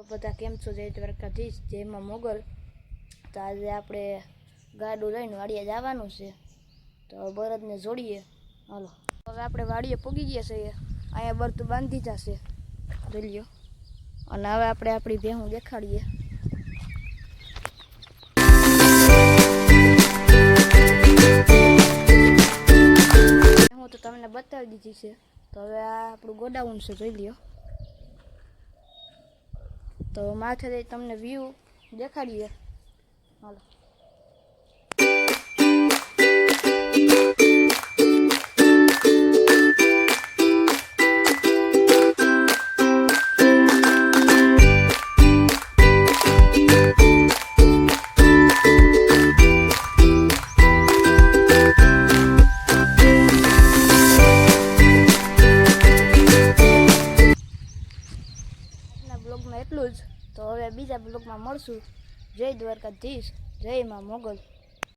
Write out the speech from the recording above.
બધા કેમ છો? જય દ્વારકાધીશ, જયમાં મોગલ. તો આજે આપણે ગાડું લઈને વાડીએ જવાનું છે, તો બળદને જોડીએ. હાલો, હવે આપણે વાડીએ પૂગી ગયા છીએ. અહીંયા બળતું બાંધી જશે, જોઈ લ્યો. અને હવે આપણે આપણી ભેહું દેખાડીએ. હું તો તમને બતાવી દીધી છે. તો હવે આ આપણું ગોડાઉન છે, જોઈ લ્યો. તો માથે તમને વ્યૂ દેખાડીએ. હાલો, બ્લોગમાં એટલું જ. તો હવે બીજા બ્લોગમાં મળશું. જય દ્વારકાધીશ, જય માં મોગલ.